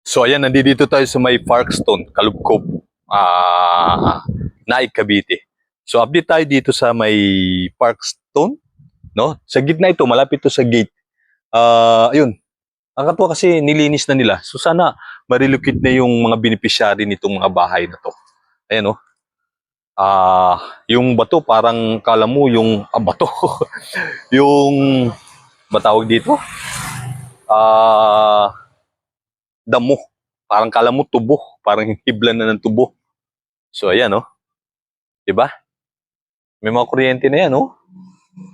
So ayan, nandito tayo sa may Parkstone, Kalubkob, Naik, Cavite. So update tayo dito sa may Parkstone, no? Sa gitna ito, malapit to sa gate. Ayun, ang katuwa kasi nilinis na nila. So sana marilocate na yung mga beneficiary nitong mga bahay na to. Ayan, no? Yung bato parang kala mo yung bato. Yung batawag dito? Ah, damo. Parang kala mo tubo, parang hiblan na ng tubo. So ayan, no? 'Di ba? May mga kuryente na yan, no?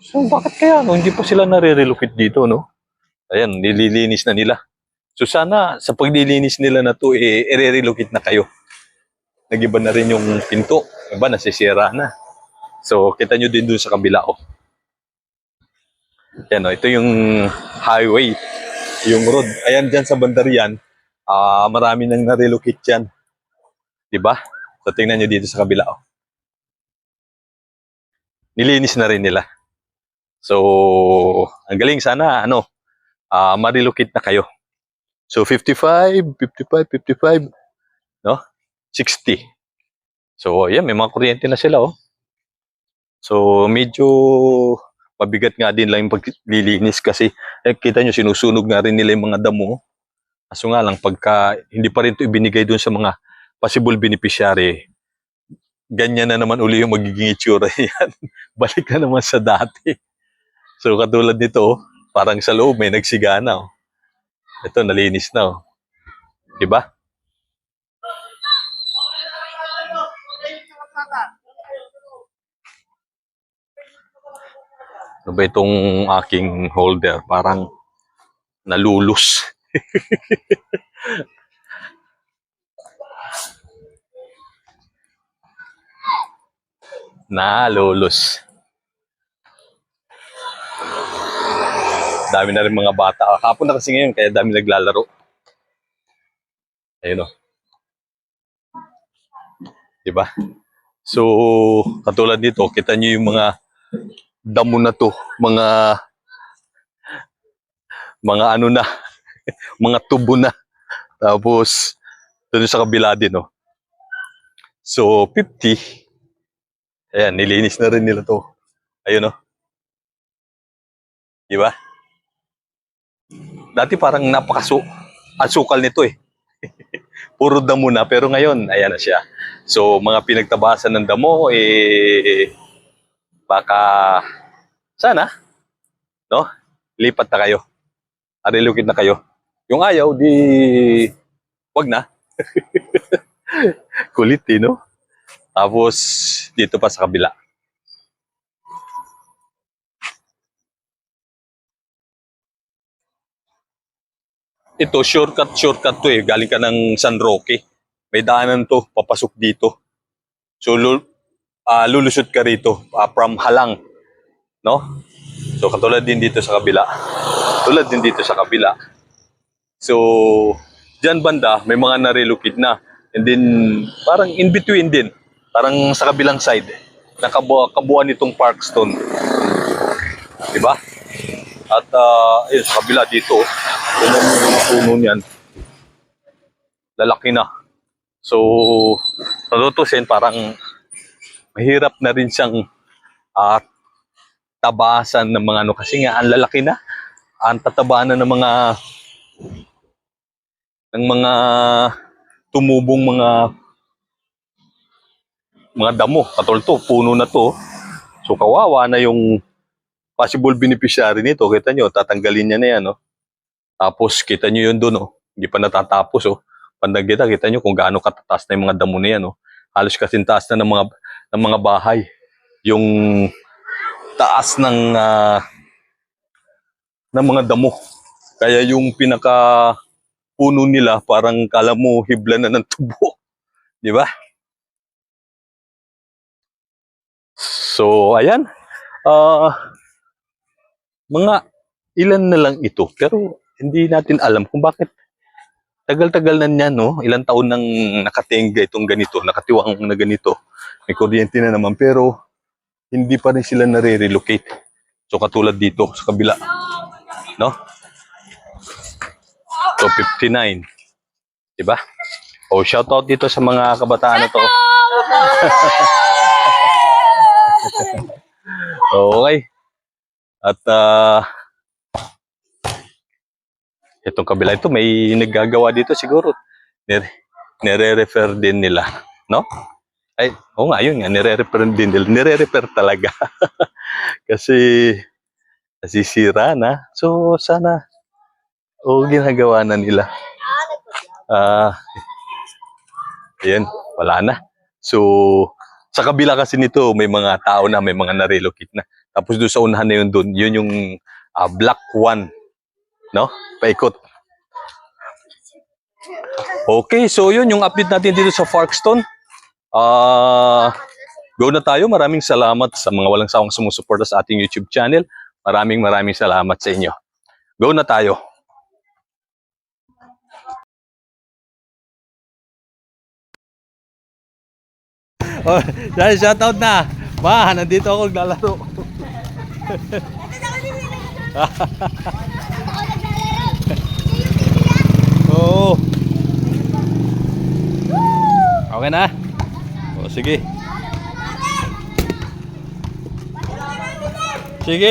So bakit kaya no hindi pa sila nare-relocate dito, no? Ayan, nililinis na nila. So sana sa paglilinis nila na to i-relocate na kayo. Nagiba na rin yung pinto, iba nasisira na. So kita nyo din dun sa kabila, oh. Yan, oh, ito yung highway, yung road. Ayan diyan sa bandarian, marami nang na-relocate diyan, 'di ba? So tingnan nyo dito sa kabila, oh. Nilinis na rin nila. So ang galing, sana ma-relocate na kayo. So 55, 55, 55, no? 60. So ayan, may mga kuryente na sila, oh. So medyo mabigat nga din lang yung paglilinis kasi kita nyo sinusunog nga rin nila yung mga damo. Kaso nga lang pagka hindi pa rin ito ibinigay dun sa mga possible beneficiary, ganyan na naman uli yung magiging itsura yan. Balik na naman sa dati. So katulad nito, oh, parang sa loob may nagsigana, oh. Ito nalinis na, oh. Diba? Ano ba itong aking holder? Parang nalulus. Nalulus. Dami na rin mga bata. Hapon na kasi ngayon, kaya dami naglalaro. Ayun, o. Diba? So, katulad dito, kita nyo yung mga damo na to. Mga ano na. Mga tubo na. Tapos, doon sa kabila din, o. So, 50. Ayan, nilinis na rin nila to. Ayun, o. Diba? Dati parang asukal nito, eh. Puro damo na, pero ngayon, ayan na siya. So, mga pinagtabasan ng damo, baka, sana, no? Lipat na kayo. Relocate na kayo. Yung ayaw, di, wag na. Kulit, eh, no? Tapos, dito pa sa kabila. Ito, shortcut to, eh. Galing ka ng San Roque. May daanan to, papasok dito. So, lulusot ka rito from Halang, no? So, katulad din dito sa kabila. Tulad din dito sa kabila. So, dyan banda, may mga na-relocate na. And then, parang in between din. Parang sa kabilang side. Nakabuuan itong Parkstone. Diba? At, yun, sa kabila dito, yun ang puno niyan. Lalaki na. So, natutusin, parang mahirap na rin siyang tabasan ng mga ano. Kasi nga, ang lalaki na. Ang tataba na ng mga tumubong mga damo. Katulad to, puno na to. So kawawa na yung possible beneficiary nito. Kita nyo, tatanggalin niya na yan, no? Tapos kita nyo yun doon, no? Hindi pa natatapos, oh. Pandagita, kita nyo kung gaano katataas na yung mga damo na yan, no? Halos kasing taas na ng mga bahay. Yung taas ng mga damo. Kaya yung pinaka puno nila, parang kala mo hibla na ng tubo. Di ba? So, ayan. Mga ilan na lang ito. Pero hindi natin alam kung bakit tagal-tagal na niyan, no? Ilang taon nang nakatingga itong ganito, nakatiwang na ganito. May kuryente na naman, pero hindi pa rin sila nare-relocate. So, katulad dito sa kabila, no? So, 59. Diba? O, shoutout dito sa mga kabataan na to. Okay. At itong kabila ito, may naggagawa dito siguro. Nire-refer din nila. No? Ay, oo nga, yun nga, nire-refer din nila. Nire-refer talaga. Kasi nasisira na. So, sana ginagawa na nila. Ayan, wala na. So, sa kabila kasi nito, may mga tao na, may mga na-relocate na. Tapos doon sa unahan na yun doon, yun yung Block 1. No? Paikot. Okay, so yun yung update natin dito sa Parkstone. Go na tayo. Maraming salamat sa mga walang sawang sumusuporta sa ating YouTube channel. Maraming salamat sa inyo. Go na tayo. Oh, dahil shoutout na. Ma, nandito ako naglalaro. Oo. Okay na? O, sige. Sige.